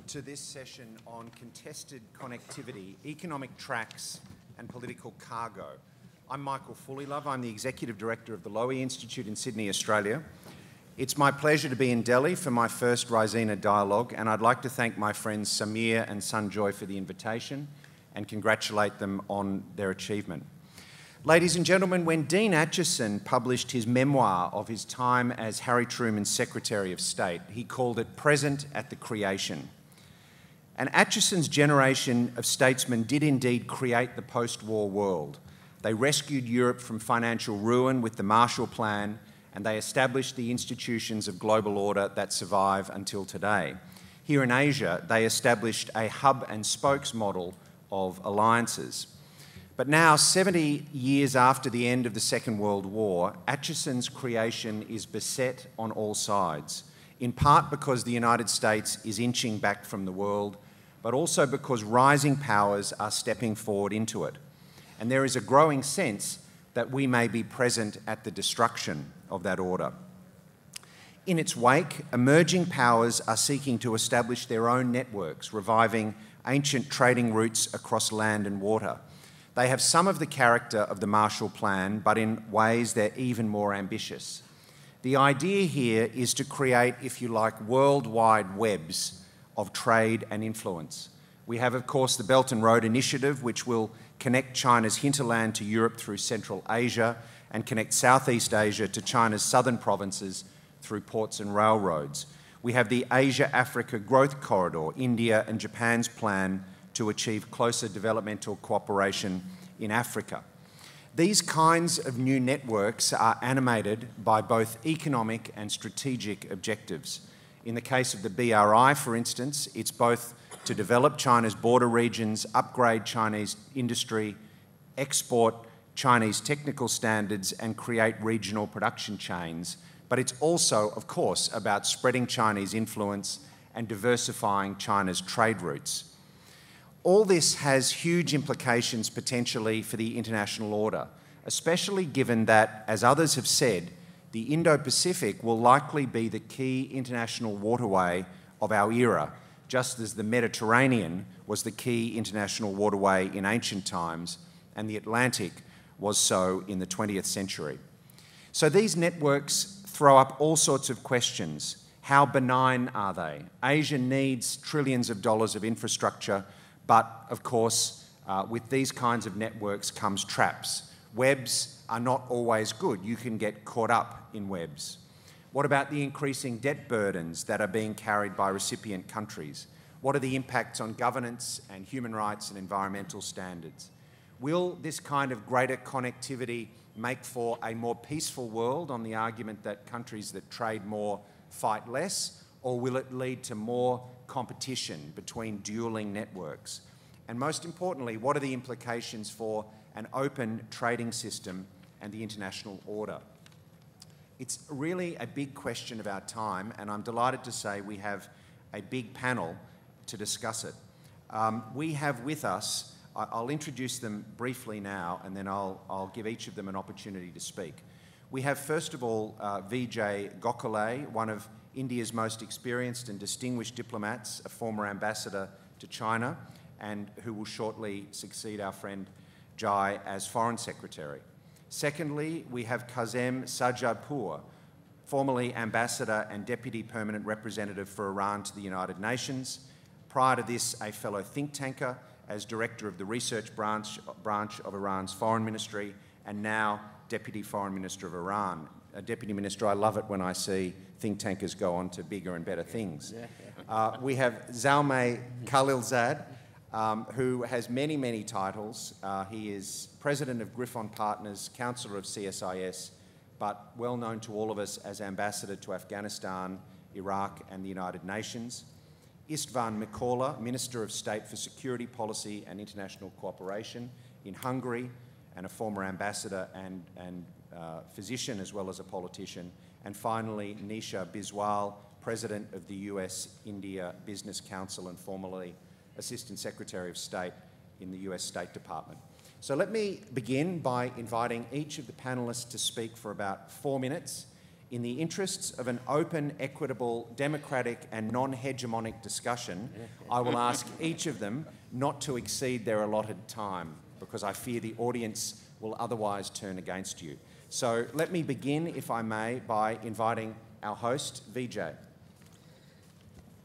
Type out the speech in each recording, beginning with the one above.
to this session on contested connectivity, economic tracks and political cargo. I'm Michael Fullylove. I'm the Executive Director of the Lowy Institute in Sydney, Australia. It's my pleasure to be in Delhi for my first Raisina Dialogue, and I'd like to thank my friends Samir and Sanjoy for the invitation and congratulate them on their achievement. Ladies and gentlemen, when Dean Acheson published his memoir of his time as Harry Truman's Secretary of State, he called it Present at the Creation. And Acheson's generation of statesmen did indeed create the post-war world. They rescued Europe from financial ruin with the Marshall Plan, and they established the institutions of global order that survive until today. Here in Asia, they established a hub and spokes model of alliances. But now, 70 years after the end of the Second World War, Acheson's creation is beset on all sides, in part because the United States is inching back from the world, but also because rising powers are stepping forward into it. And there is a growing sense that we may be present at the destruction of that order. In its wake, emerging powers are seeking to establish their own networks, reviving ancient trading routes across land and water. They have some of the character of the Marshall Plan, but in ways they're even more ambitious. The idea here is to create, if you like, worldwide webs of trade and influence. We have, of course, the Belt and Road Initiative, which will connect China's hinterland to Europe through Central Asia and connect Southeast Asia to China's southern provinces through ports and railroads. We have the Asia-Africa Growth Corridor, India and Japan's plan to achieve closer developmental cooperation in Africa. These kinds of new networks are animated by both economic and strategic objectives. In the case of the BRI, for instance, it's both to develop China's border regions, upgrade Chinese industry, export Chinese technical standards, and create regional production chains. But it's also, of course, about spreading Chinese influence and diversifying China's trade routes. All this has huge implications potentially for the international order, especially given that, as others have said, the Indo-Pacific will likely be the key international waterway of our era, just as the Mediterranean was the key international waterway in ancient times, and the Atlantic was so in the 20th century. So these networks throw up all sorts of questions. How benign are they? Asia needs trillions of dollars of infrastructure, but of course, with these kinds of networks comes traps. Webs are not always good. You can get caught up in webs. What about the increasing debt burdens that are being carried by recipient countries? What are the impacts on governance and human rights and environmental standards? Will this kind of greater connectivity make for a more peaceful world on the argument that countries that trade more fight less, or will it lead to more competition between dueling networks? And most importantly, what are the implications for an open trading system and the international order? It's really a big question of our time, and I'm delighted to say we have a big panel to discuss it. We have with us, I'll introduce them briefly now, and then I'll give each of them an opportunity to speak. We have, first of all, Vijay Gockel, one of India's most experienced and distinguished diplomats, a former ambassador to China, and who will shortly succeed our friend Jai as Foreign Secretary. Secondly, we have Kazem Sajjadpour, formerly Ambassador and Deputy Permanent Representative for Iran to the United Nations. Prior to this, a fellow think tanker as Director of the Research branch of Iran's Foreign Ministry, and now Deputy Foreign Minister of Iran. Deputy Minister, I love it when I see think tankers go on to bigger and better things. We have Zalmay Khalilzad, who has many, many titles. He is President of Griffon Partners, Councillor of CSIS, but well known to all of us as Ambassador to Afghanistan, Iraq and the United Nations. Istvan Mikola, Minister of State for Security Policy and International Cooperation in Hungary, and a former ambassador and physician as well as a politician. And finally, Nisha Biswal, President of the US-India Business Council and formerly Assistant Secretary of State in the US State Department. So let me begin by inviting each of the panellists to speak for about 4 minutes. In the interests of an open, equitable, democratic and non-hegemonic discussion, I will ask each of them not to exceed their allotted time because I fear the audience will otherwise turn against you. So let me begin, if I may, by inviting our host, Vijay.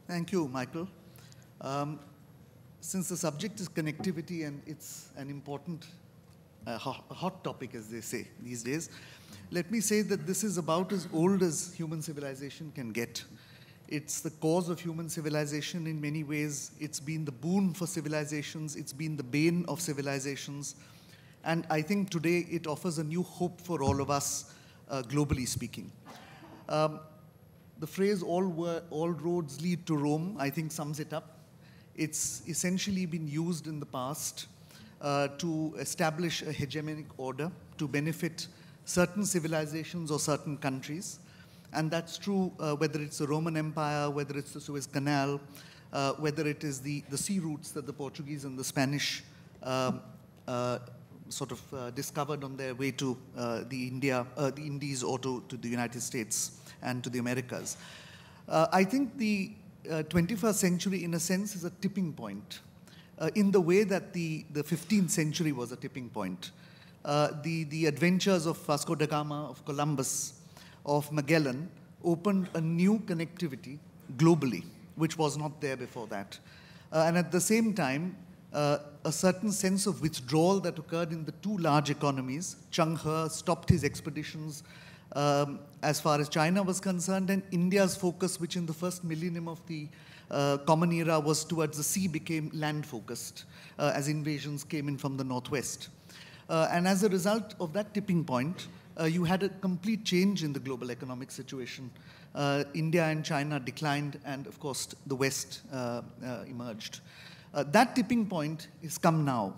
Thank you, Michael. Since the subject is connectivity and it's an important, hot topic, as they say these days, let me say that this is about as old as human civilization can get. It's the cause of human civilization in many ways. It's been the boon for civilizations. It's been the bane of civilizations. And I think today it offers a new hope for all of us, globally speaking. The phrase, all roads lead to Rome, I think sums it up. It's essentially been used in the past to establish a hegemonic order to benefit certain civilizations or certain countries. And that's true whether it's the Roman Empire, whether it's the Suez Canal, whether it is the sea routes that the Portuguese and the Spanish discovered on their way to the Indies or to the United States and to the Americas. I think the 21st century, in a sense, is a tipping point in the way that the 15th century was a tipping point. The adventures of Vasco da Gama, of Columbus, of Magellan opened a new connectivity globally, which was not there before that. And at the same time, a certain sense of withdrawal that occurred in the two large economies. Cheng He stopped his expeditions as far as China was concerned, and India's focus, which in the first millennium of the Common Era was towards the sea, became land-focused as invasions came in from the northwest. And as a result of that tipping point, you had a complete change in the global economic situation. India and China declined, and of course the West emerged. That tipping point has come now.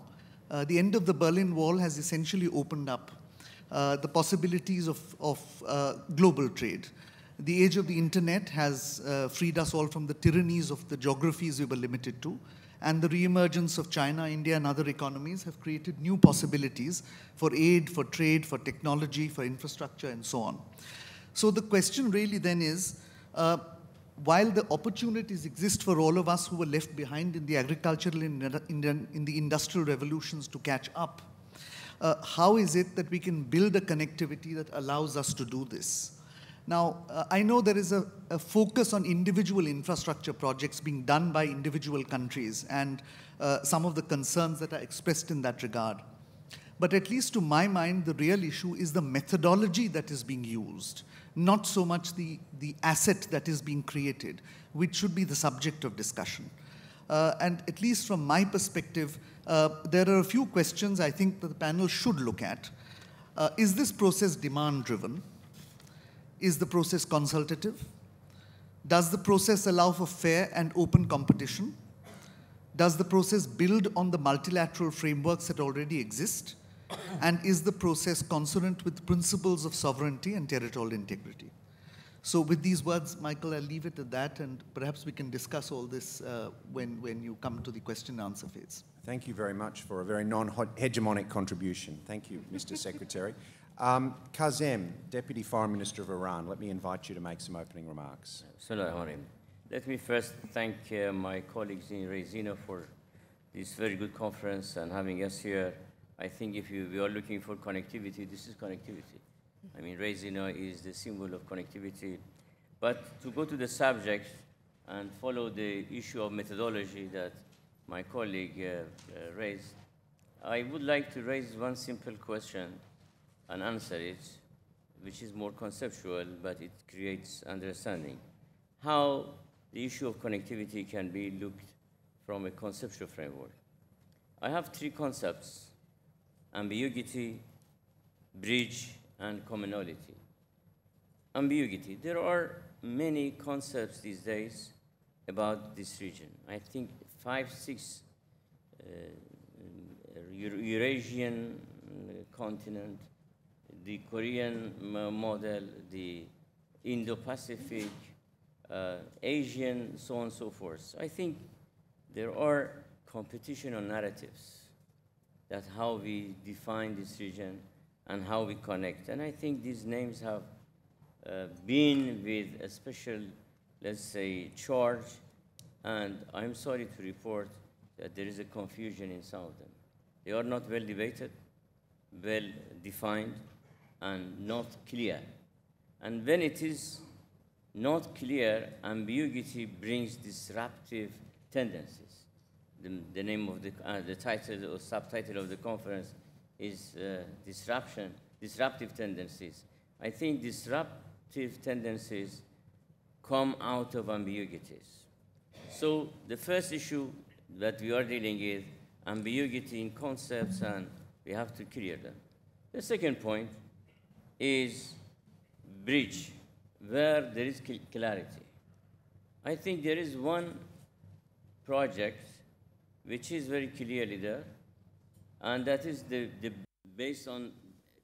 The end of the Berlin Wall has essentially opened up the possibilities of global trade. The age of the internet has freed us all from the tyrannies of the geographies we were limited to, and the reemergence of China, India, and other economies have created new possibilities for aid, for trade, for technology, for infrastructure, and so on. So the question really then is, while the opportunities exist for all of us who were left behind in the agricultural and in the industrial revolutions to catch up, how is it that we can build a connectivity that allows us to do this? Now, I know there is a focus on individual infrastructure projects being done by individual countries and some of the concerns that are expressed in that regard. But at least to my mind, the real issue is the methodology that is being used, not so much the asset that is being created, which should be the subject of discussion. And at least from my perspective, there are a few questions I think that the panel should look at. Is this process demand-driven? Is the process consultative? Does the process allow for fair and open competition? Does the process build on the multilateral frameworks that already exist? And is the process consonant with principles of sovereignty and territorial integrity? So with these words, Michael, I'll leave it at that, and perhaps we can discuss all this when you come to the question and answer phase. Thank you very much for a very non-hegemonic contribution. Thank you, Mr. Secretary. Kazem, Deputy Foreign Minister of Iran, let me invite you to make some opening remarks. Let me first thank my colleagues in Raisina for this very good conference and having us here. I think if we are looking for connectivity, this is connectivity. I mean, Raisina is the symbol of connectivity. But to go to the subject and follow the issue of methodology that my colleague raised, I would like to raise one simple question and answer it, which is more conceptual, but it creates understanding. How the issue of connectivity can be looked from a conceptual framework. I have three concepts: ambiguity, bridge, and commonality. Ambiguity. There are many concepts these days about this region. I think 5, 6 Eurasian continent, the Korean model, the Indo-Pacific, Asian, so on and so forth. So I think there are competition on narratives that how we define this region and how we connect. And I think these names have been with a special, let's say, charge, and I'm sorry to report that there is a confusion in some of them. They are not well debated, well defined, and not clear. And when it is not clear, ambiguity brings disruptive tendencies. The name of the title or subtitle of the conference is disruptive tendencies. I think disruptive tendencies come out of ambiguities. So the first issue that we are dealing with, ambiguity in concepts, and we have to clear them. The second point is bridge, where there is clarity. I think there is one project which is very clearly there, and that is based on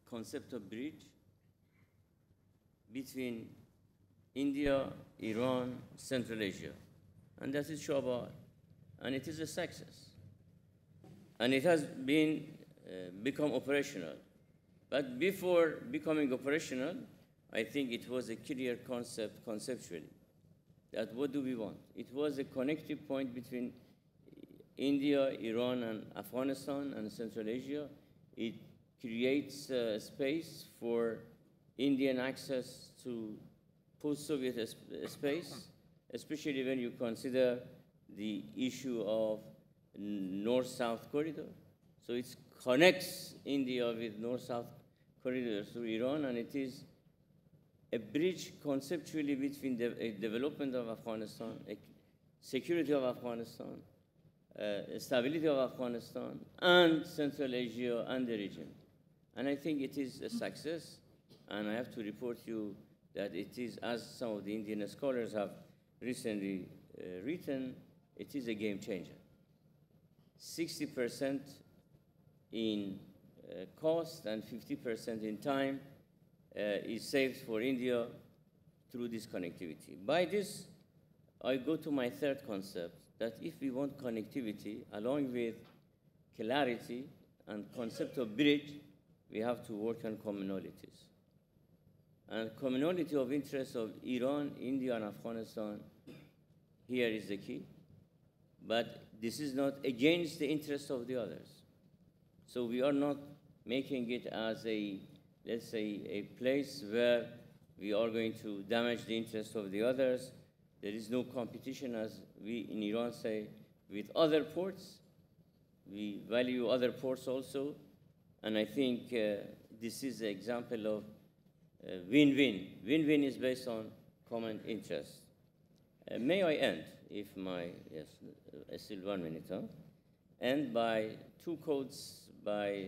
concept of bridge between India, Iran, Central Asia, and that is Shabar, and it is a success. And it has been become operational. But before becoming operational, I think it was a clear concept conceptually, that what do we want? It was a connective point between India, Iran, and Afghanistan, and Central Asia. It creates space for Indian access to post-Soviet space, especially when you consider the issue of North-South corridor. So it connects India with North-South corridor through Iran, and it is a bridge conceptually between the development of Afghanistan, security of Afghanistan, stability of Afghanistan, and Central Asia and the region. And I think it is a success, and I have to report you that it is, as some of the Indian scholars have recently written, it is a game changer. 60% in cost and 50% in time is saved for India through this connectivity. By this, I go to my third concept, that if we want connectivity, along with clarity and concept of bridge, we have to work on commonalities. And commonality of interest of Iran, India, and Afghanistan, here is the key. But this is not against the interest of the others. So we are not making it as a, let's say, a place where we are going to damage the interest of the others. There is no competition, as we in Iran say, with other ports. We value other ports also. And I think this is an example of win-win. Win-win is based on common interest. May I end, if my, yes, still 1 minute, huh? End by two quotes by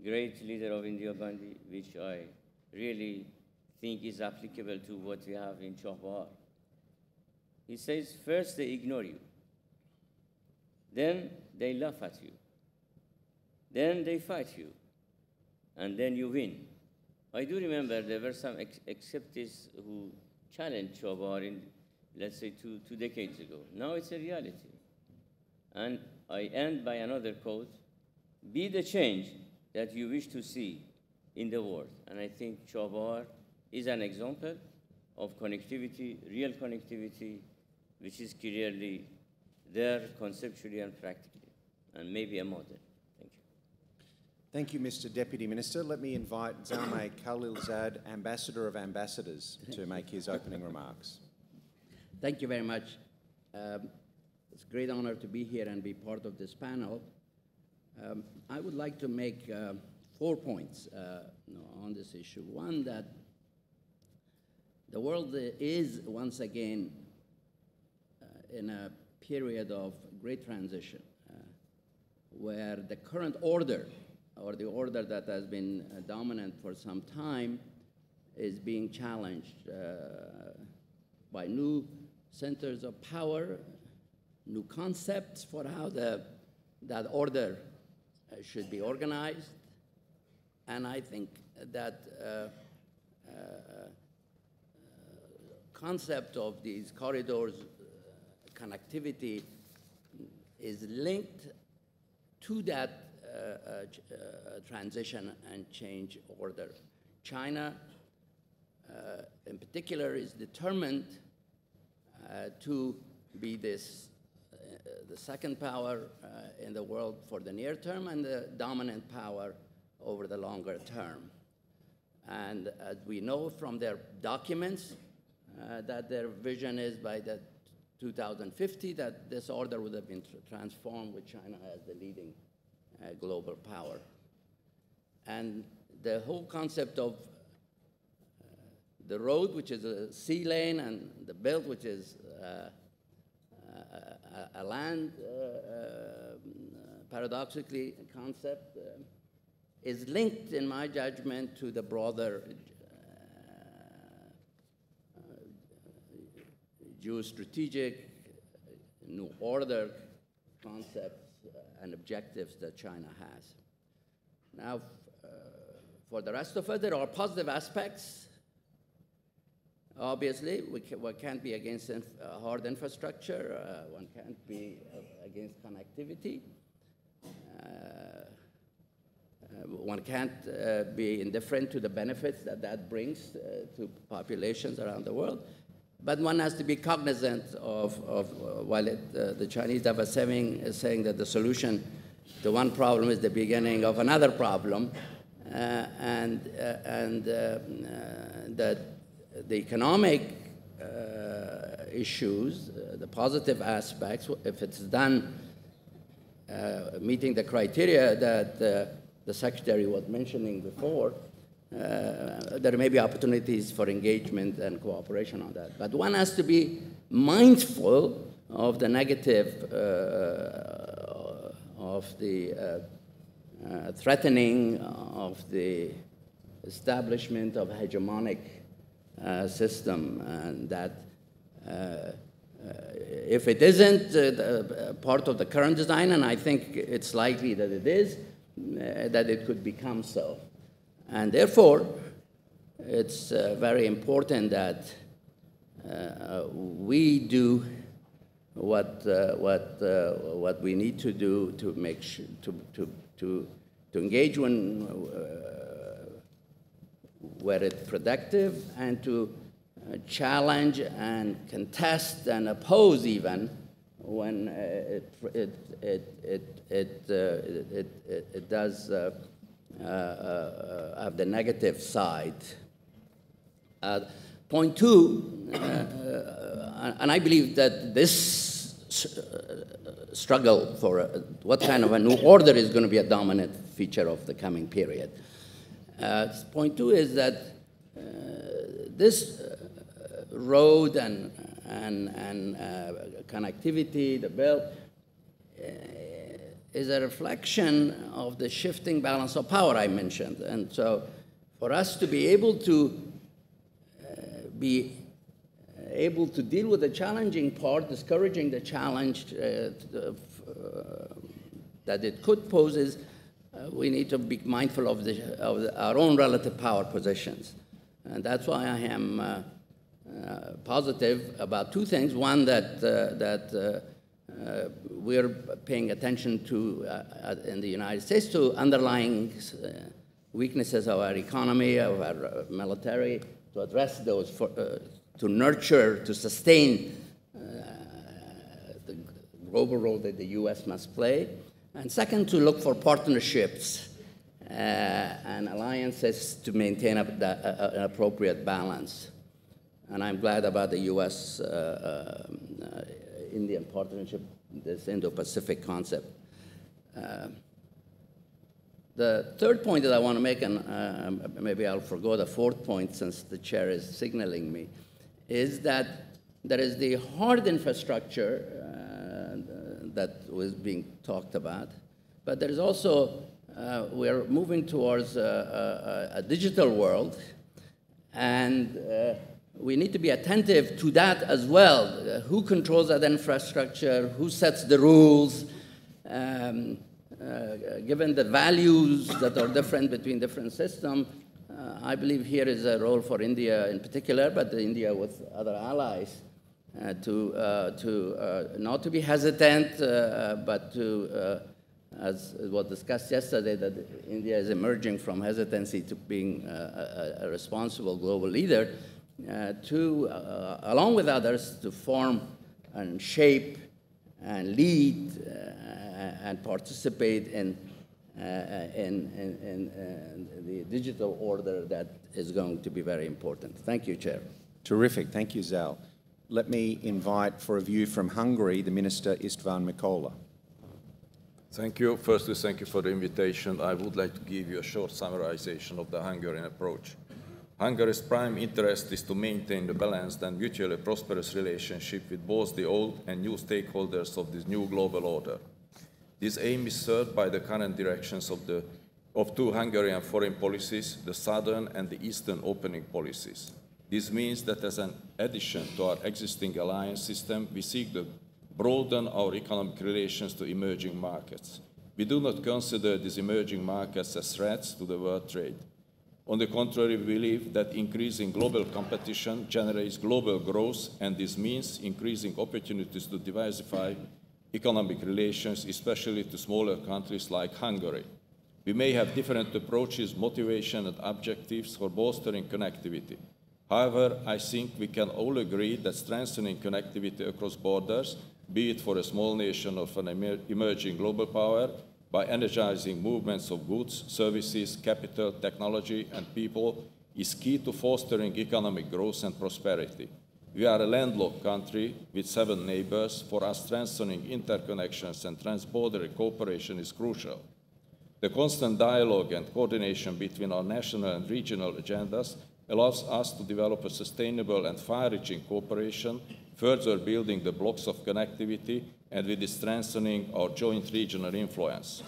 great leader of India, Gandhi, which I really think is applicable to what we have in Chahbar. He says, first they ignore you, then they laugh at you, then they fight you, and then you win. I do remember there were some acceptists who challenged Chahbar in, let's say, two decades ago. Now it's a reality. And I end by another quote, be the change that you wish to see in the world. And I think Chahbar is an example of connectivity, real connectivity, which is clearly there conceptually and practically, and maybe a model. Thank you. Thank you, Mr. Deputy Minister. Let me invite Zalmay Khalilzad, Ambassador of Ambassadors, to make his opening remarks. Thank you very much. It's a great honor to be here and be part of this panel. I would like to make 4 points on this issue. One, that the world is once again in a period of great transition, where the current order, or the order that has been dominant for some time, is being challenged by new centers of power, new concepts for how that order should be organized. And I think that concept of these corridors, connectivity, is linked to that transition and change order. China in particular, is determined to be this, the second power in the world for the near term and the dominant power over the longer term. And as we know from their documents, that their vision is by the 2050 that this order would have been transformed with China as the leading global power. And the whole concept of the road, which is a sea lane, and the belt, which is a land, paradoxically, concept, is linked, in my judgment, to the broader geostrategic new order concepts and objectives that China has. Now, for the rest of it, there are positive aspects. Obviously, we can't be against hard infrastructure. One can't be against connectivity. One can't be indifferent to the benefits that that brings to populations around the world. But one has to be cognizant of while the Chinese have a saying that the solution to one problem is the beginning of another problem, and that the economic issues, the positive aspects, if it's done meeting the criteria that the Secretary was mentioning before, there may be opportunities for engagement and cooperation on that. But one has to be mindful of the negative, of the threatening of the establishment of a hegemonic system, and that if it isn't part of the current design, and I think it's likely that it is, that it could become so. And therefore, it's very important that we do what we need to do to make sure, to engage when where it's productive, and to challenge and contest and oppose even when it does have the negative side. Point two, and I believe that this struggle for what kind of a new order is going to be a dominant feature of the coming period. Point two is that this road and connectivity, the belt, is a reflection of the shifting balance of power I mentioned. And so for us to be able to deal with the challenging part, discouraging the challenge that it could pose, is we need to be mindful of our own relative power positions. And that's why I am positive about two things. One, that we're paying attention to, in the United States, to underlying weaknesses of our economy, of our military, to address those, to nurture, to sustain the global role that the U.S. must play. And second, to look for partnerships and alliances to maintain an appropriate balance. And I'm glad about the U.S.-Indian partnership, this Indo-Pacific concept. The third point that I want to make, and maybe I'll forgo the fourth point since the chair is signaling me, is that there is the hard infrastructure that was being talked about, but there is also, we're moving towards a digital world, and we need to be attentive to that as well. Who controls that infrastructure? Who sets the rules? Given the values that are different between different systems, I believe here is a role for India in particular, but India with other allies, to not to be hesitant, but to as was discussed yesterday, that India is emerging from hesitancy to being a responsible global leader, to, along with others, to form and shape and lead and participate in the digital order that is going to be very important. Thank you, Chair. Terrific. Thank you, Zal. Let me invite for a view from Hungary the Minister István Mikola. Thank you. Firstly, thank you for the invitation. I would like to give you a short summarization of the Hungarian approach. Hungary's prime interest is to maintain the balanced and mutually prosperous relationship with both the old and new stakeholders of this new global order. This aim is served by the current directions of two Hungarian foreign policies, the southern and the eastern opening policies. This means that as an addition to our existing alliance system, we seek to broaden our economic relations to emerging markets. We do not consider these emerging markets as threats to the world trade. On the contrary, we believe that increasing global competition generates global growth, and this means increasing opportunities to diversify economic relations, especially to smaller countries like Hungary. We may have different approaches, motivation, and objectives for bolstering connectivity. However, I think we can all agree that strengthening connectivity across borders, be it for a small nation or for an emerging global power, by energizing movements of goods, services, capital, technology, and people, is key to fostering economic growth and prosperity. We are a landlocked country with 7 neighbors. For us, strengthening interconnections and transborder cooperation is crucial. The constant dialogue and coordination between our national and regional agendas allows us to develop a sustainable and far-reaching cooperation, further building the blocks of connectivity and with it strengthening our joint regional influence.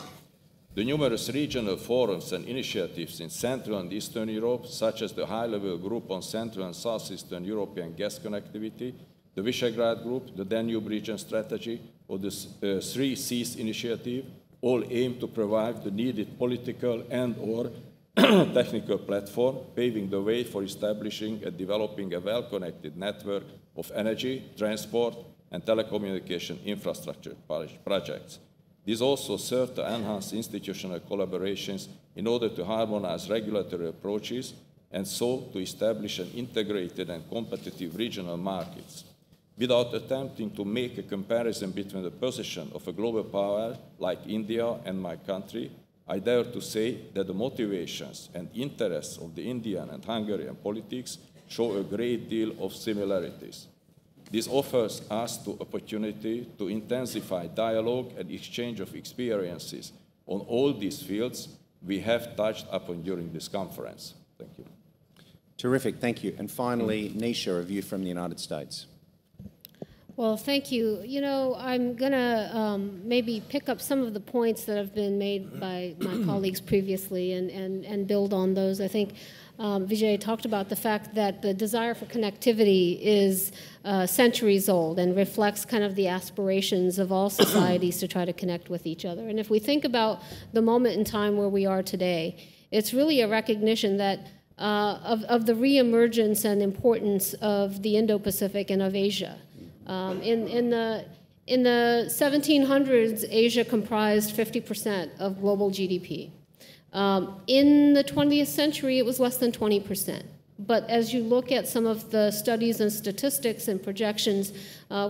The numerous regional forums and initiatives in Central and Eastern Europe, such as the High-Level Group on Central and Southeastern European Gas Connectivity, the Visegrad Group, the Danube Region Strategy, or the 3 Seas Initiative, all aim to provide the needed political and/or technical platform, paving the way for establishing and developing a well-connected network of energy, transport, and telecommunication infrastructure projects. These also serve to enhance institutional collaborations in order to harmonize regulatory approaches and so to establish an integrated and competitive regional markets. Without attempting to make a comparison between the position of a global power like India and my country, I dare to say that the motivations and interests of the Indian and Hungarian politics show a great deal of similarities. This offers us the opportunity to intensify dialogue and exchange of experiences on all these fields we have touched upon during this conference. Thank you. Terrific, thank you. And finally, Nisha, a view from the United States. Well, thank you. You know, I'm going to maybe pick up some of the points that have been made by my colleagues previously and build on those. I think Vijay talked about the fact that the desire for connectivity is centuries old and reflects kind of the aspirations of all societies to try to connect with each other. And if we think about the moment in time where we are today, it's really a recognition that of the reemergence and importance of the Indo-Pacific and of Asia. In the 1700s, Asia comprised 50% of global GDP. In the 20th century, it was less than 20%. But as you look at some of the studies and statistics and projections,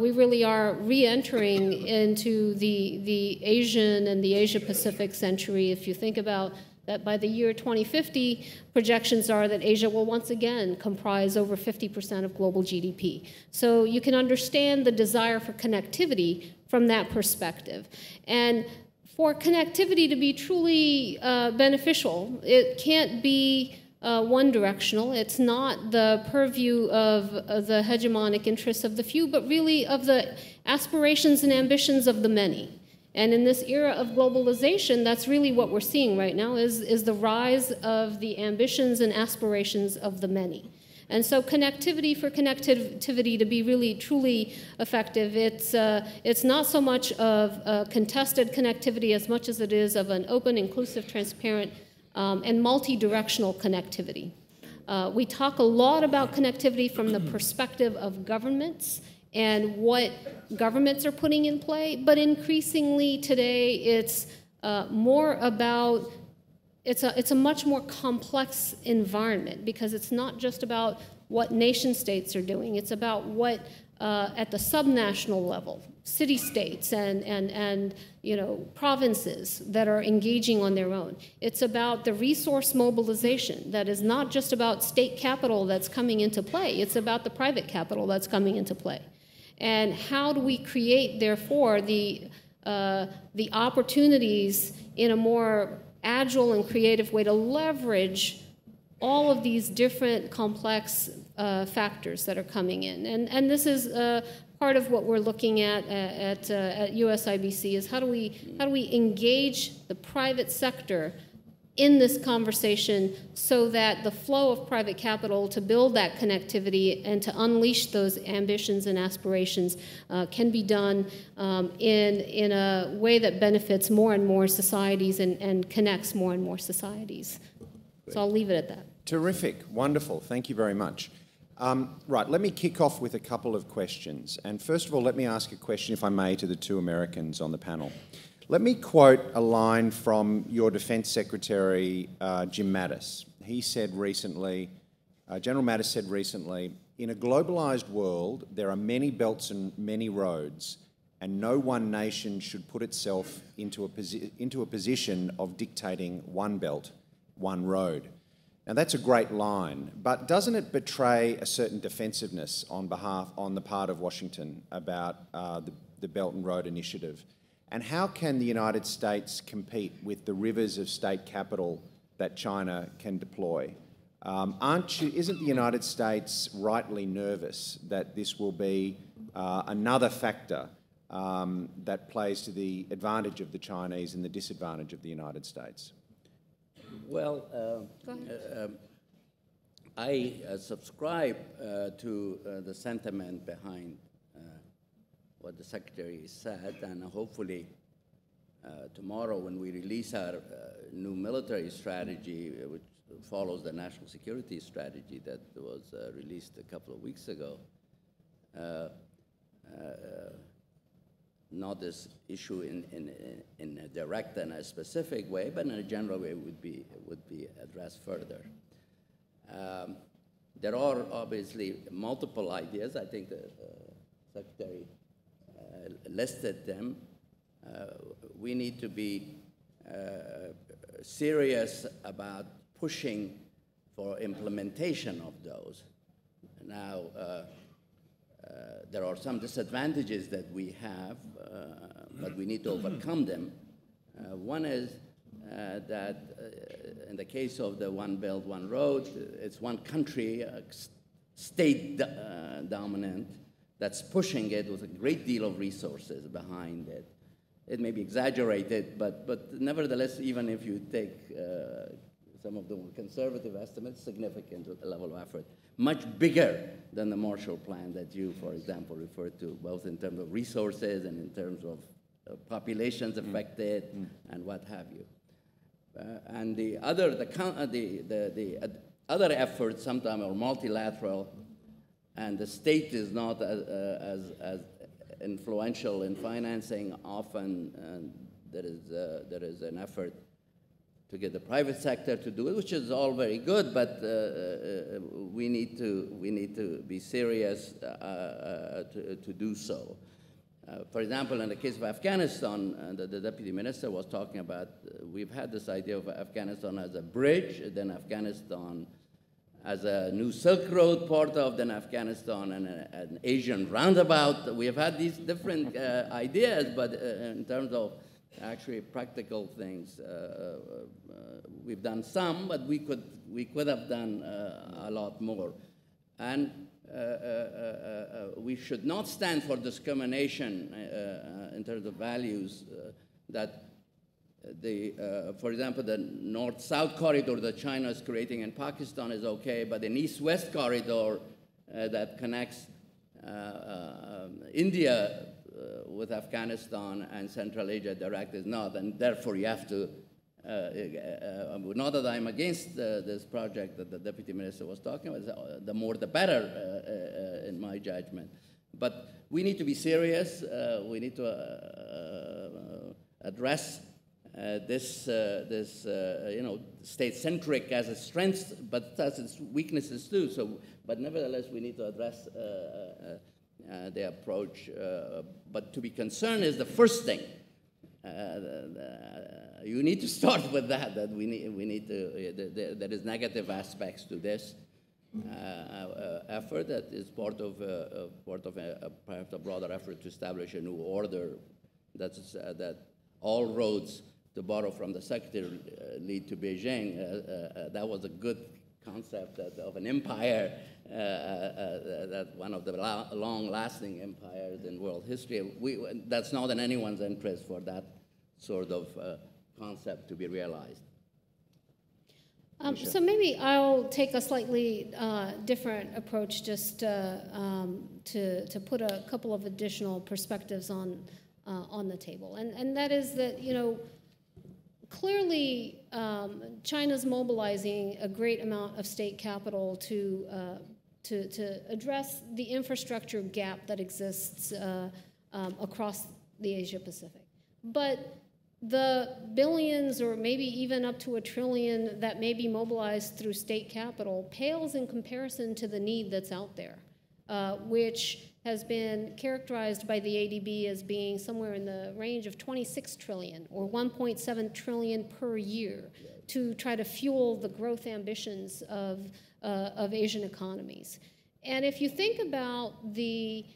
we really are re-entering into the Asian and the Asia-Pacific century. If you think about that by the year 2050, projections are that Asia will once again comprise over 50% of global GDP. So you can understand the desire for connectivity from that perspective. And for connectivity to be truly beneficial, it can't be one-directional. It's not the purview of the hegemonic interests of the few, but really of the aspirations and ambitions of the many. And in this era of globalization, that's really what we're seeing right now is the rise of the ambitions and aspirations of the many. And so connectivity for connectivity to be really truly effective, it's not so much of contested connectivity as much as it is of an open, inclusive, transparent, and multi-directional connectivity. We talk a lot about connectivity from the perspective of governments and what governments are putting in play, but increasingly today it's more about, it's a much more complex environment, because it's not just about what nation states are doing. It's about what, at the subnational level, city-states and provinces that are engaging on their own. It's about the resource mobilization that is not just about state capital that's coming into play. It's about the private capital that's coming into play. And how do we create, therefore, the opportunities in a more agile and creative way to leverage all of these different complex factors that are coming in. And this is part of what we're looking at USIBC, is how do we engage the private sector in this conversation so that the flow of private capital to build that connectivity and to unleash those ambitions and aspirations can be done in a way that benefits more and more societies and connects more and more societies. So I'll leave it at that. Terrific, wonderful, thank you very much. Right, let me kick off with a couple of questions. And first of all, let me ask a question, if I may, to the two Americans on the panel. Let me quote a line from your Defence Secretary, Jim Mattis. He said recently, General Mattis said recently, in a globalised world, there are many belts and many roads, and no one nation should put itself into a position of dictating one belt, one road. Now, that's a great line, but doesn't it betray a certain defensiveness on the part of Washington about the Belt and Road Initiative? And how can the United States compete with the rivers of state capital that China can deploy? Isn't the United States rightly nervous that this will be another factor that plays to the advantage of the Chinese and the disadvantage of the United States? Well, I subscribe to the sentiment behind what the Secretary said, and hopefully tomorrow when we release our new military strategy, which follows the national security strategy that was released a couple of weeks ago, not this issue in a direct and a specific way, but in a general way would be addressed further. There are obviously multiple ideas. I think the Secretary listed them. We need to be serious about pushing for implementation of those. Now, there are some disadvantages that we have, but we need to overcome them. One is that in the case of the One Belt, One Road, it's one country, state dominant, that's pushing it with a great deal of resources behind it. It may be exaggerated, but nevertheless, even if you take some of the more conservative estimates, significant level of effort, much bigger than the Marshall Plan that you, for example, referred to, both in terms of resources and in terms of populations affected and what have you. And the other efforts sometimes are multilateral, and the state is not as influential in financing. Often there is an effort to get the private sector to do it, which is all very good, but we need to be serious to do so. For example, in the case of Afghanistan, the Deputy Minister was talking about, we've had this idea of Afghanistan as a bridge, then Afghanistan as a new Silk Road part of, then Afghanistan and an Asian roundabout. We have had these different ideas, but in terms of actually practical things, we've done some, but we could have done a lot more. And we should not stand for discrimination in terms of values that for example, the north-south corridor that China is creating in Pakistan is okay, but an east-west corridor that connects India with Afghanistan and Central Asia direct is not, and therefore you have to, not that I'm against this project that the Deputy Minister was talking about, the more the better in my judgment. But we need to be serious, we need to address this state-centric as a strength, but has its weaknesses too. So, but nevertheless, we need to address the approach. But to be concerned is the first thing. You need to start with that. That we need to. There is negative aspects to this effort that is part of perhaps a broader effort to establish a new order. That all roads, to borrow from the secretary, lead to Beijing. That was a good concept of an empire, that one of the long-lasting empires in world history. That's not in anyone's interest for that sort of concept to be realized. So maybe I'll take a slightly different approach, just to put a couple of additional perspectives on the table, and that is that, clearly China's mobilizing a great amount of state capital to address the infrastructure gap that exists across the Asia Pacific. But the billions, or maybe even up to $1 trillion that may be mobilized through state capital, pales in comparison to the need that's out there, which has been characterized by the ADB as being somewhere in the range of 26 trillion or 1.7 trillion per year to try to fuel the growth ambitions of Asian economies. And if you think about the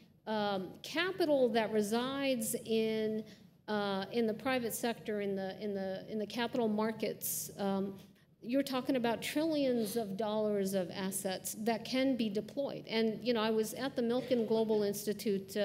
capital that resides in the private sector, in the capital markets, you're talking about trillions of dollars of assets that can be deployed. And I was at the Milken Global Institute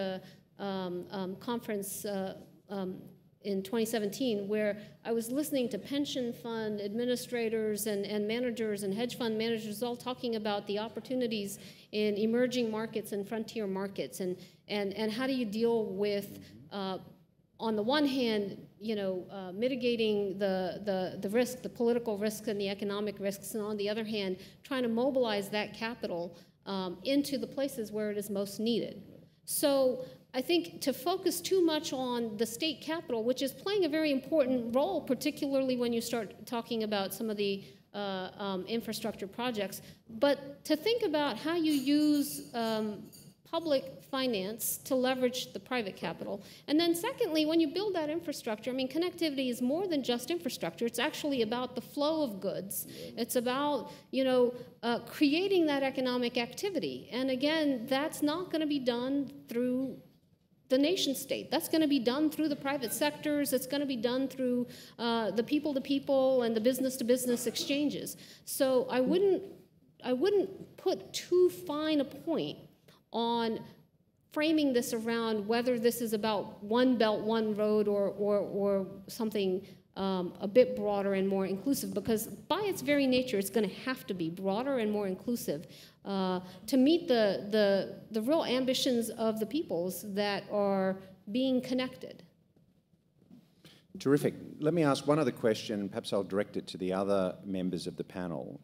conference in 2017, where I was listening to pension fund administrators and managers and hedge fund managers all talking about the opportunities in emerging markets and frontier markets, and how do you deal with, on the one hand, mitigating the risk, the political risks and the economic risks, and on the other hand, trying to mobilize that capital into the places where it is most needed. So I think to focus too much on the state capital, which is playing a very important role, particularly when you start talking about some of the infrastructure projects, but to think about how you use public finance to leverage the private capital. And then secondly, when you build that infrastructure, connectivity is more than just infrastructure. It's actually about the flow of goods. It's about, creating that economic activity. And again, that's not going to be done through the nation state. That's going to be done through the private sectors. It's going to be done through the people-to-people and the business-to-business exchanges. So I wouldn't put too fine a point on framing this around whether this is about one belt, one road, or something a bit broader and more inclusive, because by its very nature, it's going to have to be broader and more inclusive to meet the real ambitions of the peoples that are being connected. Terrific. Let me ask one other question, perhaps I'll direct it to the other members of the panel.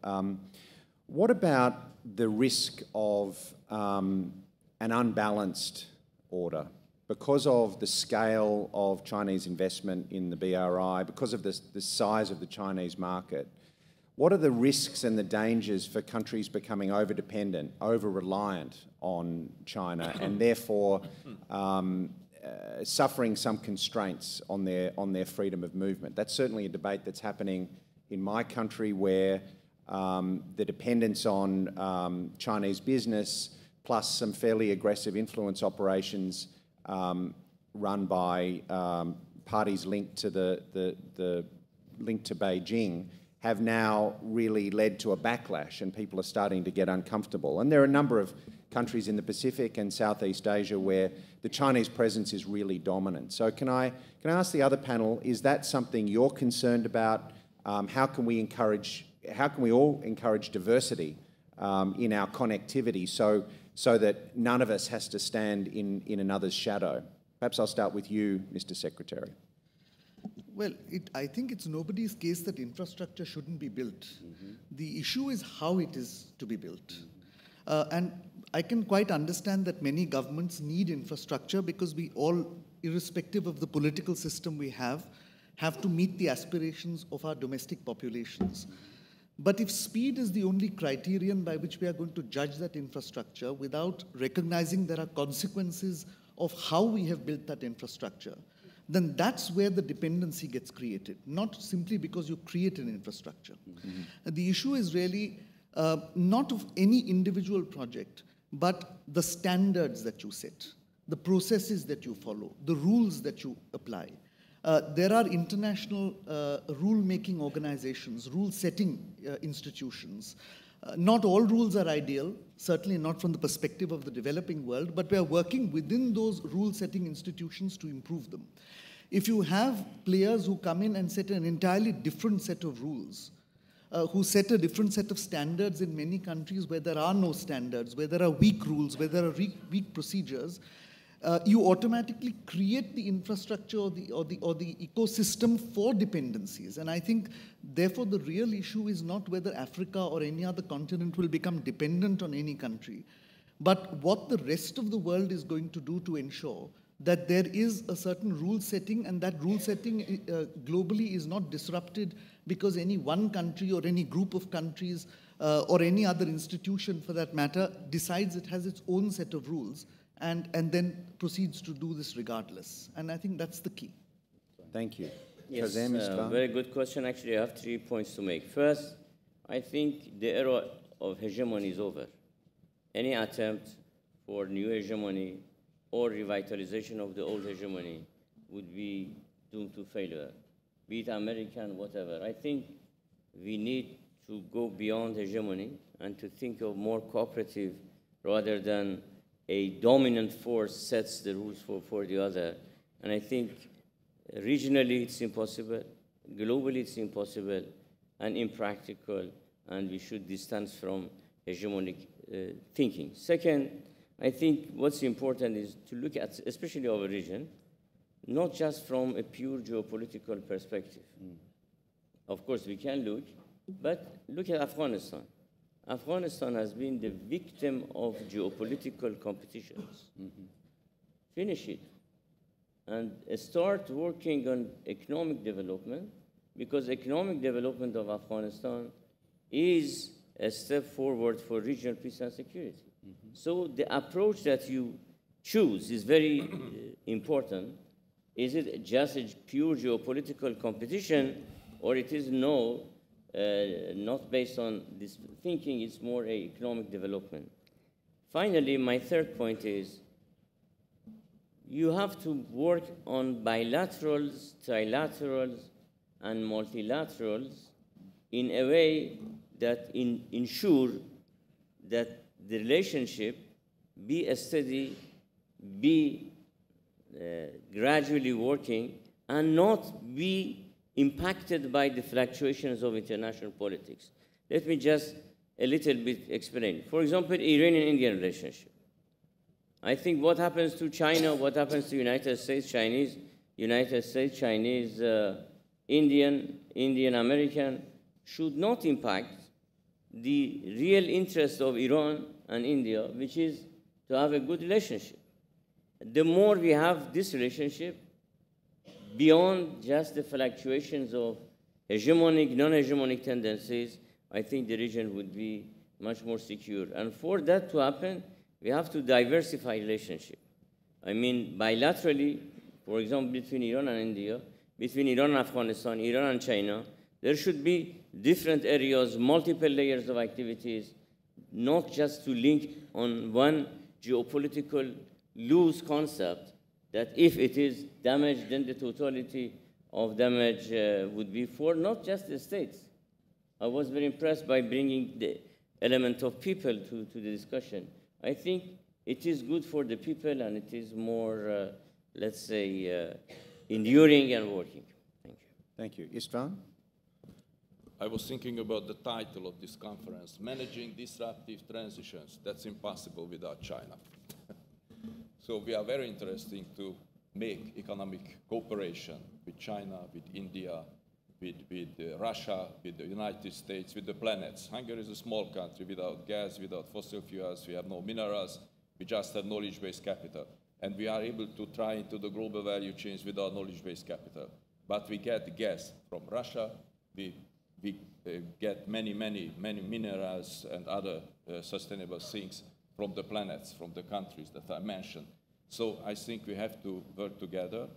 What about the risk of an unbalanced order because of the scale of Chinese investment in the BRI, because of the size of the Chinese market? What are the risks and the dangers for countries becoming over-dependent, over-reliant on China, and therefore suffering some constraints on their freedom of movement? That's certainly a debate that's happening in my country, where the dependence on Chinese business plus some fairly aggressive influence operations run by parties linked to linked to Beijing have now really led to a backlash, and people are starting to get uncomfortable. And there are a number of countries in the Pacific and Southeast Asia where the Chinese presence is really dominant. So can I ask the other panel, is that something you're concerned about? How can we all encourage diversity in our connectivity so that none of us has to stand in another's shadow? Perhaps I'll start with you, Mr. Secretary. Well, I think it's nobody's case that infrastructure shouldn't be built. The issue is how it is to be built. And I can quite understand that many governments need infrastructure because we all, irrespective of the political system we have have to meet the aspirations of our domestic populations. But if speed is the only criterion by which we are going to judge that infrastructure without recognizing there are consequences of how we have built that infrastructure, then that's where the dependency gets created, not simply because you create an infrastructure. The issue is really not of any individual project, but the standards that you set, the processes that you follow, the rules that you apply. There are international rule-making organizations, rule-setting institutions. Not all rules are ideal, certainly not from the perspective of the developing world, but we are working within those rule-setting institutions to improve them. If you have players who come in and set an entirely different set of rules, who set a different set of standards in many countries where there are no standards, where there are weak rules, where there are weak procedures, you automatically create the infrastructure or the ecosystem for dependencies. And I think, therefore, the real issue is not whether Africa or any other continent will become dependent on any country, but what the rest of the world is going to do to ensure that there is a certain rule setting, and that rule setting globally is not disrupted because any one country or any group of countries or any other institution, for that matter, decides it has its own set of rules and then proceeds to do this regardless. And I think that's the key. Thank you. Yes, Kazem, very good question. Actually, I have 3 points to make. First, I think the era of hegemony is over. Any attempt for new hegemony or revitalization of the old hegemony would be doomed to failure, be it American, whatever. I think we need to go beyond hegemony and to think of more cooperative rather than a dominant force sets the rules for the other. And I think regionally it's impossible, globally it's impossible and impractical, and we should distance from hegemonic thinking. Second, I think what's important is to look at, especially our region, not just from a pure geopolitical perspective. Of course, we can look, but look at Afghanistan. Afghanistan has been the victim of geopolitical competitions. Finish it. And start working on economic development, because economic development of Afghanistan is a step forward for regional peace and security. So the approach that you choose is very important. Is it just a pure geopolitical competition, or it is not based on this thinking, it's more a economic development. Finally, my third point is you have to work on bilaterals, trilaterals, and multilaterals in a way that ensure that the relationship be steady, be gradually working, and not be impacted by the fluctuations of international politics. Let me just a little bit explain. For example, Iranian-Indian relationship. I think what happens to China, what happens to United States, Chinese, Indian, Indian-American, should not impact the real interest of Iran and India, which is to have a good relationship. The more we have this relationship, beyond just the fluctuations of hegemonic, non-hegemonic tendencies, I think the region would be much more secure. And for that to happen, we have to diversify relationship. I mean, bilaterally, for example, between Iran and India, between Iran and Afghanistan, Iran and China, there should be different areas, multiple layers of activities, not just to link on one geopolitical loose concept that if it is damaged, then the totality of damage would be for not just the states. I was very impressed by bringing the element of people to the discussion. I think it is good for the people, and it is more, let's say, enduring and working. Thank you. Thank you. Istvan? I was thinking about the title of this conference, Managing Disruptive Transitions. That's impossible without China. So we are very interested to make economic cooperation with China, with India, with Russia, with the United States, with the planets. Hungary is a small country without gas, without fossil fuels. We have no minerals. We just have knowledge-based capital. And we are able to try into the global value chains with our knowledge-based capital. but we get gas from Russia, we get many minerals and other sustainable things from the planets, from the countries that I mentioned. So I think we have to work together.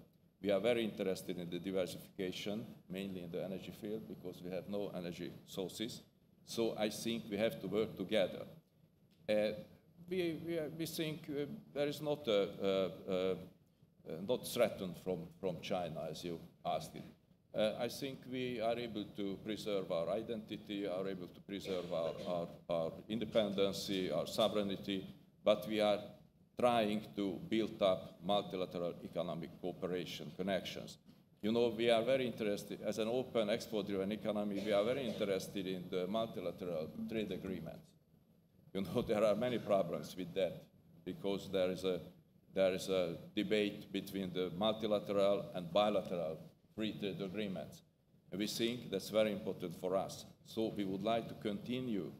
We are very interested in the diversification, mainly in the energy field, because we have no energy sources. So I think we have to work together. We think there is not threatened from China, as you asked it. I think we are able to preserve our identity, are able to preserve our independence, our sovereignty, but we are trying to build up multilateral economic cooperation, connections. You know, we are very interested, as an open export-driven economy, we are very interested in the multilateral trade agreements. You know, there are many problems with that, because there is a debate between the multilateral and bilateral free trade agreements. And we think that's very important for us. So we would like to continue,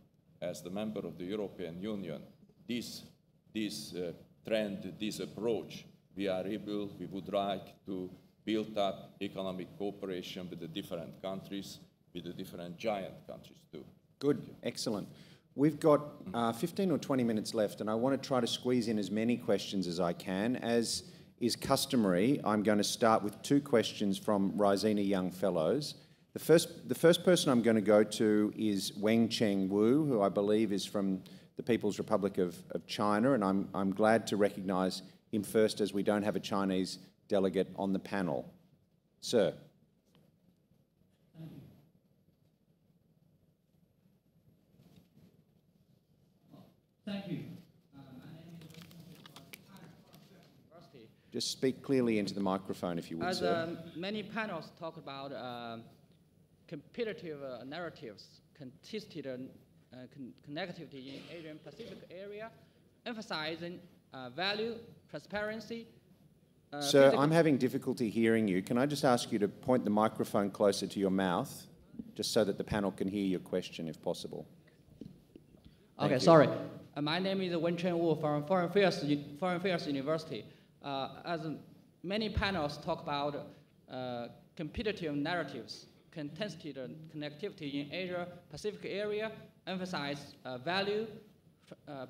as the member of the European Union, this trend, this approach. We would like to build up economic cooperation with the different countries, with the different giant countries too. Good, excellent. We've got 15 or 20 minutes left, and I want to try to squeeze in as many questions as I can. As is customary, I'm going to start with 2 questions from Raisina Young Fellows. The first person I'm going to go to is Wencheng Wu, who I believe is from the People's Republic of China, and I'm glad to recognise him first, as we don't have a Chinese delegate on the panel. Sir. Thank you. Just speak clearly into the microphone, if you would, sir. As many panels talk about competitive narratives, contested connectivity in Asian Pacific area, emphasizing value, transparency. Sir, I'm having difficulty hearing you. Can I just ask you to point the microphone closer to your mouth, just so that the panel can hear your question, if possible? Okay, sorry. My name is Wencheng Wu from Foreign Affairs University. As many panels talk about competitive narratives, contested connectivity in Asia Pacific area, emphasize value,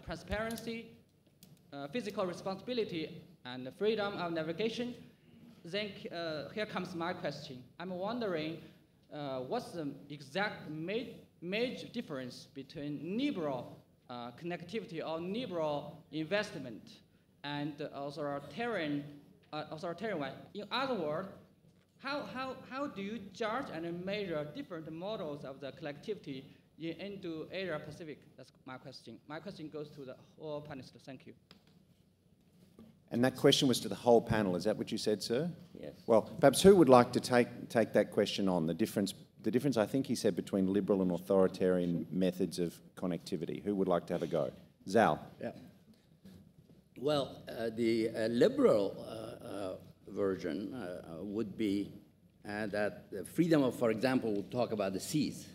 transparency, physical responsibility, and freedom of navigation. Then here comes my question. I'm wondering what's the exact major difference between liberal connectivity or liberal investment and authoritarian one? In other words, how do you judge and measure different models of the collectivity in Indo-Asia Pacific? That's my question. My question goes to the whole panelists. Thank you. And that question was to the whole panel. Is that what you said, sir? Yes. Well, perhaps who would like to take that question on? The difference, I think he said, between liberal and authoritarian methods of connectivity. Who would like to have a go? Zal. Yeah. Well, the liberal version would be that the freedom of, for example, we'll talk about the seas,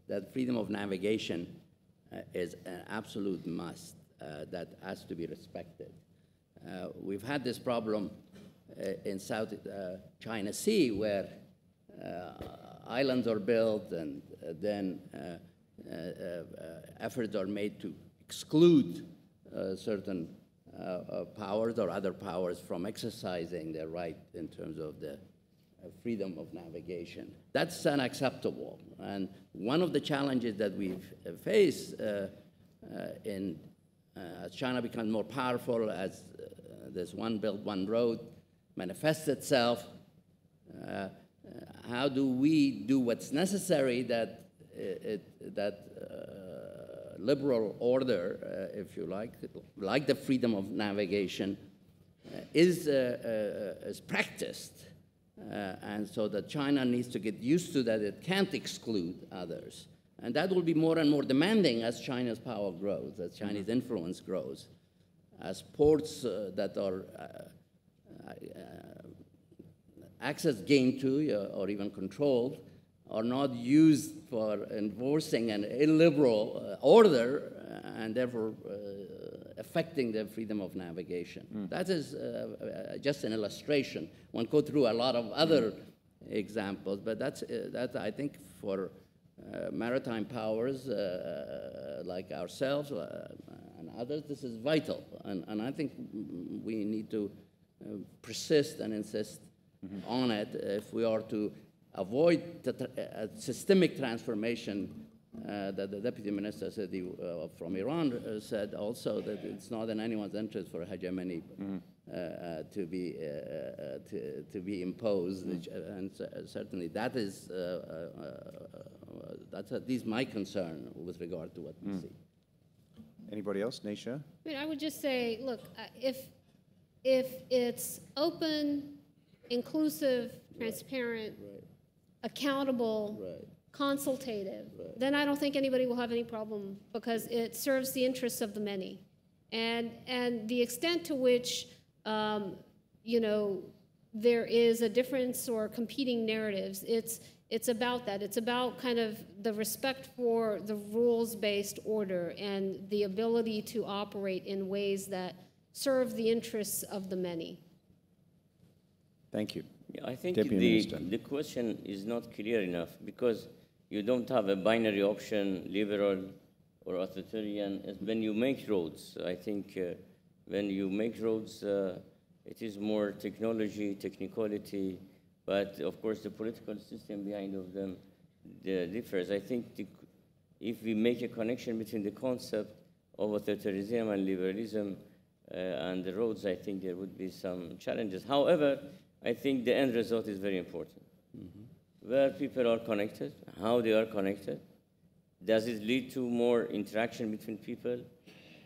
that freedom of navigation is an absolute must that has to be respected. We've had this problem in South China Sea, where islands are built and then efforts are made to exclude certain powers or other powers from exercising their right in terms of the freedom of navigation. That's unacceptable. And one of the challenges that we've faced as China becomes more powerful, as this One Belt, One Road manifests itself, how do we do what's necessary that liberal order, if you like the freedom of navigation, is practiced, and so that China needs to get used to that it can't exclude others. And that will be more and more demanding as China's power grows, as Chinese influence grows, as ports that are access gained to or even controlled are not used for enforcing an illiberal order and therefore affecting the freedom of navigation. That is just an illustration. One go through a lot of other examples, but that's I think for maritime powers like ourselves and others, this is vital, and I think we need to persist and insist on it if we are to avoid a systemic transformation that the deputy minister said from Iran said also that it's not in anyone's interest for hegemony to be imposed, and certainly that is that's at least my concern with regard to what we see. Anybody else? Nisha? I mean, I would just say, look, if it's open, inclusive, transparent, accountable, consultative, then I don't think anybody will have any problem because it serves the interests of the many. And the extent to which, you know, there is a difference or competing narratives, it's about that. It's about kind of the respect for the rules-based order and the ability to operate in ways that serve the interests of the many. Thank you. Yeah, I think Deputy the question is not clear enough because you don't have a binary option, liberal or authoritarian. When you make roads, I think when you make roads, it is more technology, technicality, but of course the political system behind of them differs. I think if we make a connection between the concept of authoritarianism and liberalism and the roads, I think there would be some challenges. However, I think the end result is very important. Where people are connected, how they are connected, does it lead to more interaction between people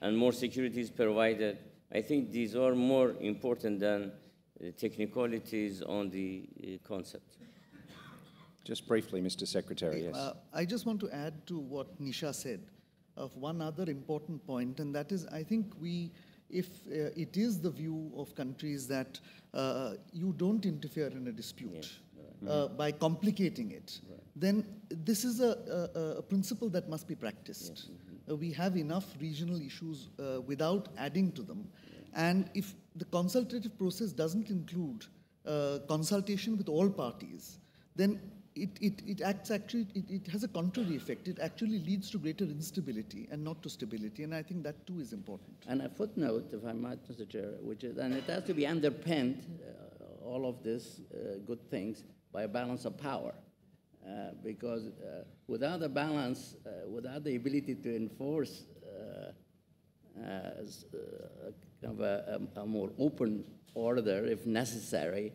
and more security is provided? I think these are more important than technicalities on the concept. Just briefly, Mr. Secretary, yes. I just want to add to what Nisha said of one other important point, and that is, I think if it is the view of countries that you don't interfere in a dispute by complicating it, then this is a principle that must be practiced. We have enough regional issues without adding to them. And if the consultative process doesn't include consultation with all parties, then it acts actually, it has a contrary effect. It actually leads to greater instability and not to stability, and I think that too is important. And a footnote, if I might, Mr. Chair, which is, and it has to be underpinned, all of these good things, by a balance of power. Because without a balance, without the ability to enforce kind of a more open order, if necessary,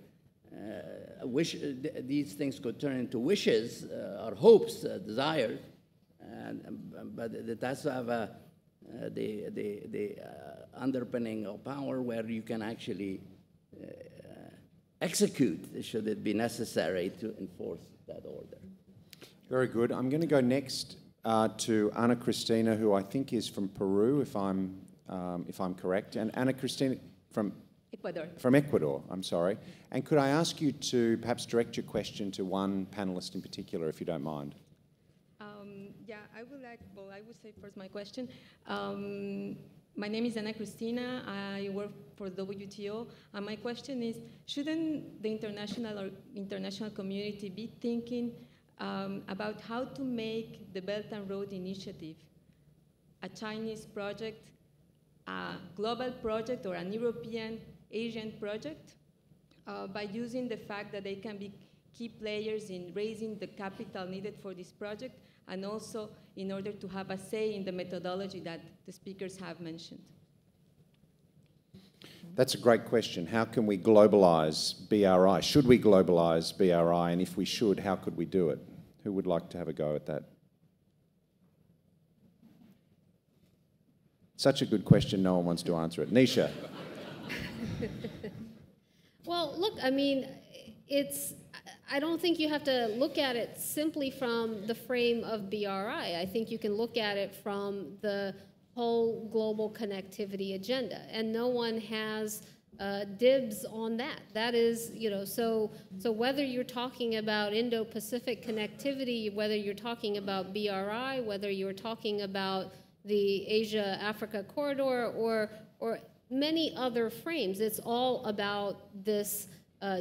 these things could turn into wishes or hopes, desires, but it has to have the underpinning of power where you can actually execute, should it be necessary, to enforce that order. Very good. I'm going to go next to Ana Cristina, who I think is from Peru, if I'm correct. And Ana Cristina from Ecuador. From Ecuador, I'm sorry. And could I ask you to perhaps direct your question to one panelist in particular, if you don't mind? Yeah, I would say first my question. My name is Ana Cristina. I work for WTO. And my question is, shouldn't the international community be thinking about how to make the Belt and Road Initiative a Chinese project, a global project, or an European Asian project by using the fact that they can be key players in raising the capital needed for this project, and also in order to have a say in the methodology that the speakers have mentioned? That's a great question. How can we globalise BRI? Should we globalise BRI? And if we should, how could we do it? Who would like to have a go at that? Such a good question, no one wants to answer it. Nisha. Well, look, I mean, I don't think you have to look at it simply from the frame of BRI. I think you can look at it from the whole global connectivity agenda, and no one has dibs on that. That is, you know, so whether you're talking about Indo-Pacific connectivity, whether you're talking about BRI, whether you're talking about the Asia-Africa corridor, or many other frames, it's all about this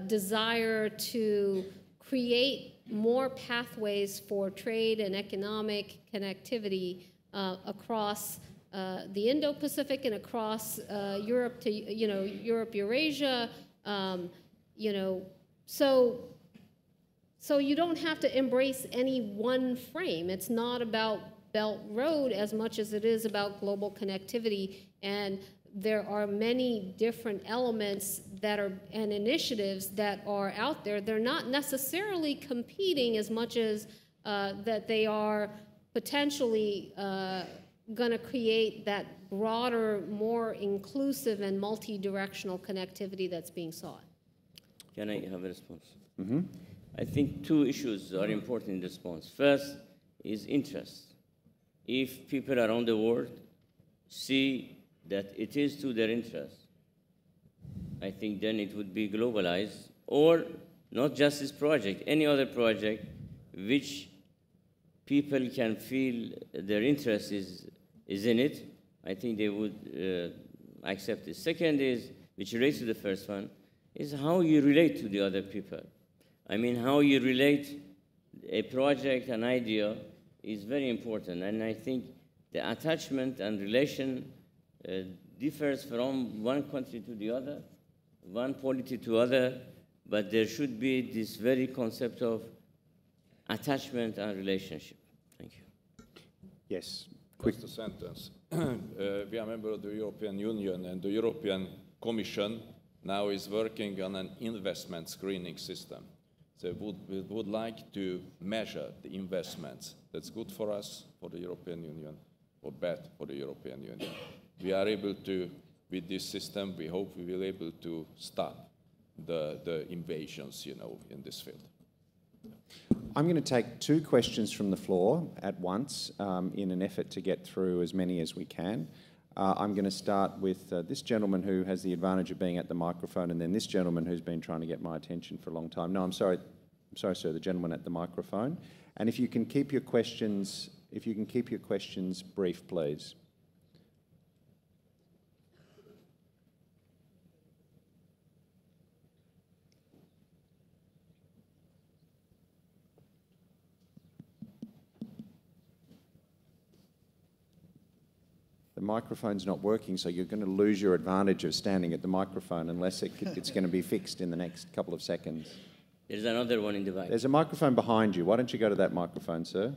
desire to create more pathways for trade and economic connectivity across the Indo-Pacific and across Europe to, Europe, Eurasia, so you don't have to embrace any one frame. It's not about Belt Road as much as it is about global connectivity, and there are many different elements that are, and initiatives that are out there. They're not necessarily competing as much as that they are potentially going to create that broader, more inclusive and multi-directional connectivity that's being sought. Can I have a response? Mm-hmm. I think two issues are important in response. First is interest. If people around the world see that it is to their interest, I think then it would be globalized, or not just this project, any other project which people can feel their interest is in it, I think they would accept it. Second is, which relates to the first one, is how you relate to the other people. I mean, how you relate a project, an idea, is very important. And I think the attachment and relation differs from one country to the other, one polity to other, but there should be this very concept of attachment and relationship. Thank you. Yes. Just a sentence. We are a member of the European Union, and the European Commission now is working on an investment screening system. So we would like to measure the investments. That's good for us, for the European Union, or bad for the European Union. We are able to, with this system, we hope we will be able to stop the invasions, in this field. I'm going to take two questions from the floor at once in an effort to get through as many as we can. I'm going to start with this gentleman who has the advantage of being at the microphone, and then this gentleman who's been trying to get my attention for a long time. No, I'm sorry, sir, the gentleman at the microphone. And if you can keep your questions, brief, please. The microphone's not working, so you're going to lose your advantage of standing at the microphone unless it's going to be fixed in the next couple of seconds. There's another one in the back. There's a microphone behind you. Why don't you go to that microphone, sir?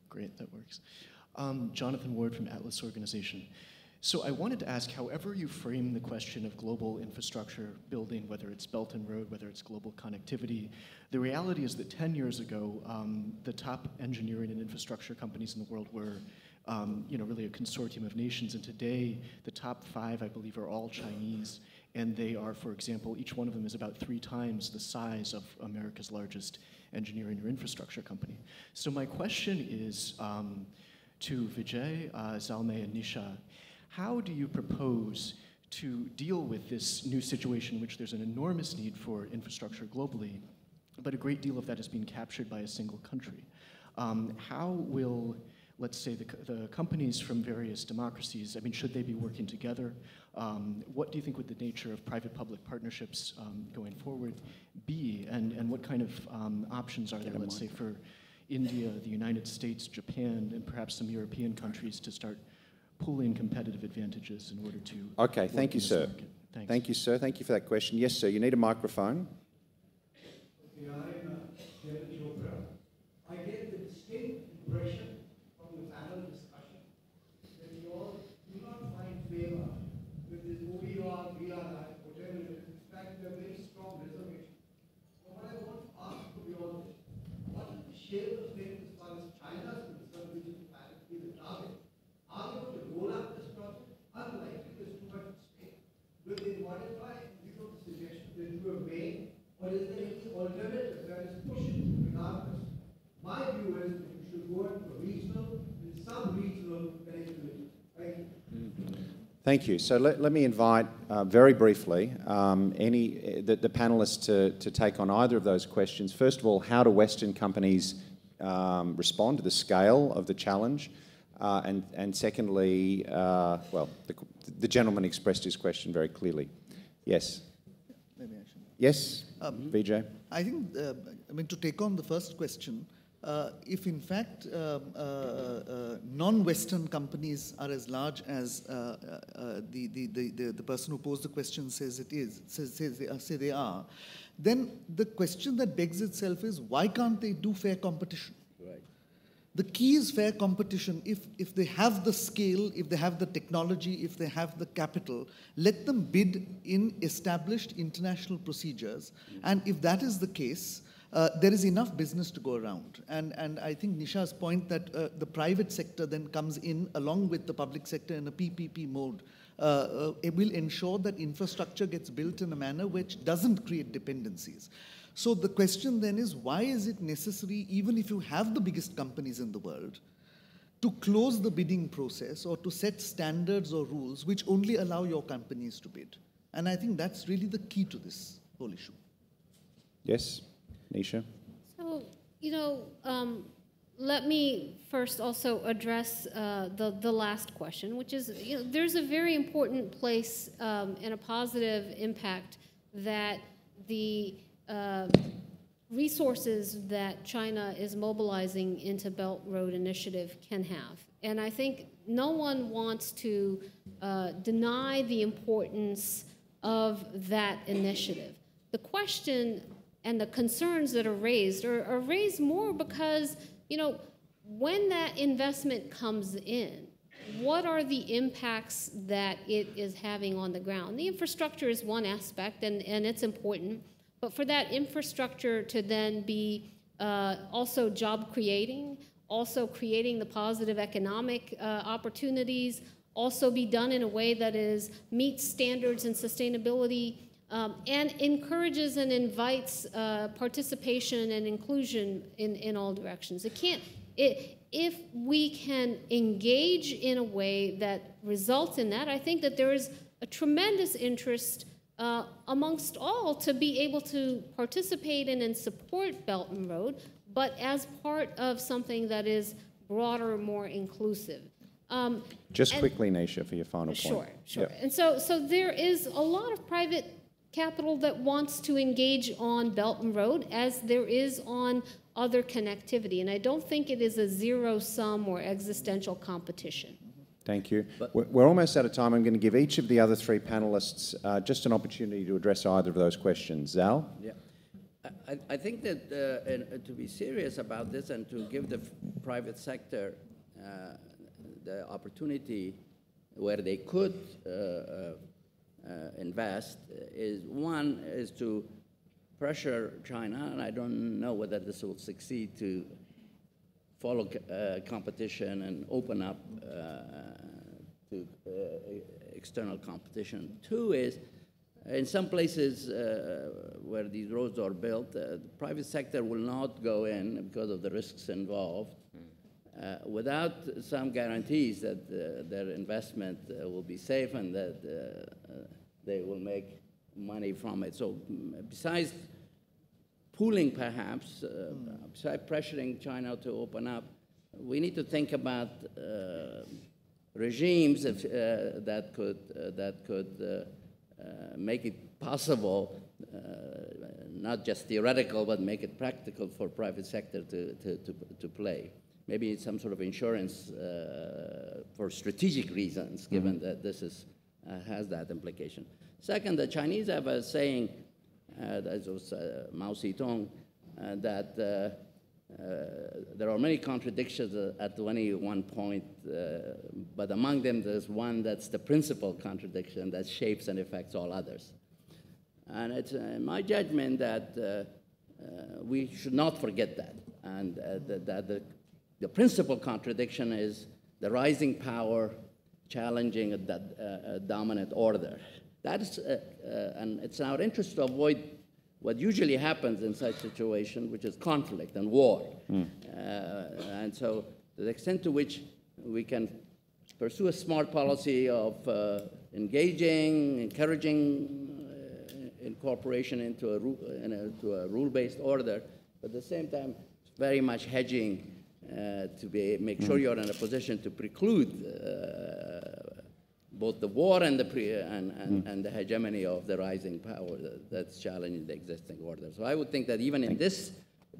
Great, that works. Jonathan Ward from Atlas Organization. So I wanted to ask, however you frame the question of global infrastructure building, whether it's Belt and Road, whether it's global connectivity, the reality is that 10 years ago, the top engineering and infrastructure companies in the world were really a consortium of nations, and today the top 5, I believe, are all Chinese, and they are, for example, each one of them is about 3 times the size of America's largest engineering or infrastructure company. So my question is to Vijay, Zalmay, and Nisha, how do you propose to deal with this new situation in which there's an enormous need for infrastructure globally, but a great deal of that is being captured by a single country? How will, let's say, the companies from various democracies, should they be working together? What do you think would the nature of private-public partnerships going forward be? And what kind of options are there, let's say, for India, the United States, Japan, and perhaps some European countries to start pooling competitive advantages in order to... Okay, thank you, sir. Thank you, sir. Thank you for that question. Yes, sir, you need a microphone. Okay, I'm Chairman Chopra. I get the distinct impression from the panel discussion that you all do not find favor with this OER, VRI, whatever it is. In fact, there are very strong reservations. So what I want to ask of you all is, what is the shape of things as far as China is concerned, which is apparently the target? Are you going to roll out this project? Unlikely, there's too much at stake. Will they modify the suggestions that you have made, or is there any alternative that is pushing regardless? My view is that you should go into regional and sub-regional connectivity. Thank you. Thank you. So let me invite, very briefly, the panelists to take on either of those questions. First of all, how do Western companies respond to the scale of the challenge? And secondly, the gentleman expressed his question very clearly. Yes. Maybe I should. Yes, Vijay. I think, to take on the first question, if in fact non-Western companies are as large as the person who posed the question says they are, then the question that begs itself is, why can't they do fair competition? Right. The key is fair competition. If they have the scale, if they have the technology, if they have the capital, let them bid in established international procedures. And if that is the case, there is enough business to go around. And I think Nisha's point that the private sector then comes in along with the public sector in a PPP mode, it will ensure that infrastructure gets built in a manner which doesn't create dependencies. So the question then is, why is it necessary, even if you have the biggest companies in the world, to close the bidding process or to set standards or rules which only allow your companies to bid? And I think that's really the key to this whole issue. Yes, Nisha? So, let me first also address the last question, which is, there's a very important place and a positive impact that the resources that China is mobilizing into Belt Road Initiative can have. And I think no one wants to deny the importance of that initiative. The question and the concerns that are raised more because, when that investment comes in, what are the impacts that it is having on the ground? The infrastructure is one aspect, and it's important. But for that infrastructure to then be also job creating, also creating the positive economic opportunities, also be done in a way that meets standards and sustainability, and encourages and invites participation and inclusion in all directions. If we can engage in a way that results in that, I think that there is a tremendous interest amongst all to be able to participate in and support Belt and Road, but as part of something that is broader, more inclusive. Just quickly, Nisha, for your final point. Sure. Yep. And so there is a lot of private capital that wants to engage on Belt and Road as there is on other connectivity. And I don't think it is a zero-sum or existential competition. Thank you. We're almost out of time. I'm going to give each of the other three panelists just an opportunity to address either of those questions. Zal? Yeah. I think that to be serious about this and to give the private sector the opportunity where they could invest is to pressure China, and I don't know whether this will succeed, to follow competition and open up to external competition. Two is, in some places where these roads are built, the private sector will not go in because of the risks involved without some guarantees that their investment will be safe and that they will make money from it. So besides pooling, perhaps, besides pressuring China to open up, we need to think about regimes that could make it possible, not just theoretical, but make it practical for private sector to play. Maybe some sort of insurance for strategic reasons, given that this has that implication. Second, the Chinese have a saying, that was Mao Zedong, that there are many contradictions at any one point, but among them there's one that's the principal contradiction that shapes and affects all others. And it's my judgment that we should not forget that, and that the principal contradiction is the rising power challenging a dominant order. That is, and it's in our interest to avoid what usually happens in such a situation, which is conflict and war. And so to the extent to which we can pursue a smart policy of engaging, encouraging incorporation into a rule-based order, but at the same time very much hedging to make sure you're in a position to preclude both the war and the hegemony of the rising power that's challenging the existing order. So I would think that even in this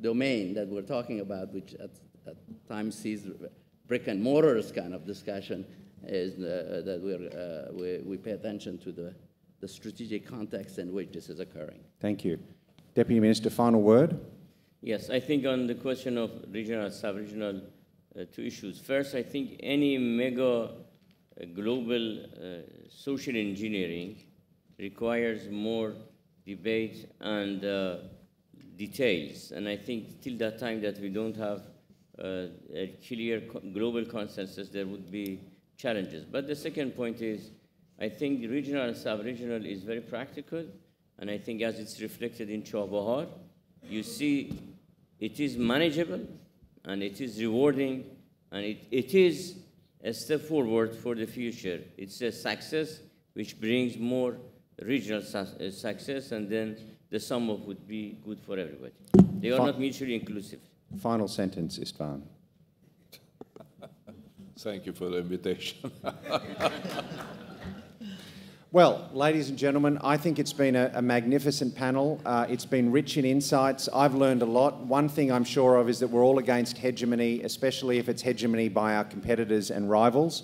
domain that we're talking about, which at times sees brick and mortars kind of discussion, is that we pay attention to the strategic context in which this is occurring. Thank you. Deputy Minister, final word. Yes, I think on the question of regional, sub-regional, two issues. First, I think any mega global social engineering requires more debate and details. And I think till that time that we don't have a clear global consensus, there would be challenges. But the second point is, I think regional and sub-regional is very practical, and I think as it's reflected in Chabahar, you see it is manageable, and it is rewarding, and it is a step forward for the future. It's a success which brings more regional success, and then the sum of would be good for everybody. They are not mutually inclusive. Final sentence, Istvan. Thank you for the invitation. Well, ladies and gentlemen, I think it's been a magnificent panel. It's been rich in insights. I've learned a lot. One thing I'm sure of is that we're all against hegemony, especially if it's hegemony by our competitors and rivals.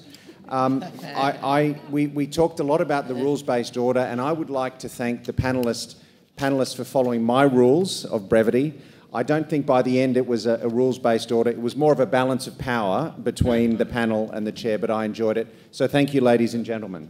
We talked a lot about the rules-based order, and I would like to thank the panellists for following my rules of brevity. I don't think by the end it was a rules-based order. It was more of a balance of power between the panel and the chair, but I enjoyed it. So thank you, ladies and gentlemen.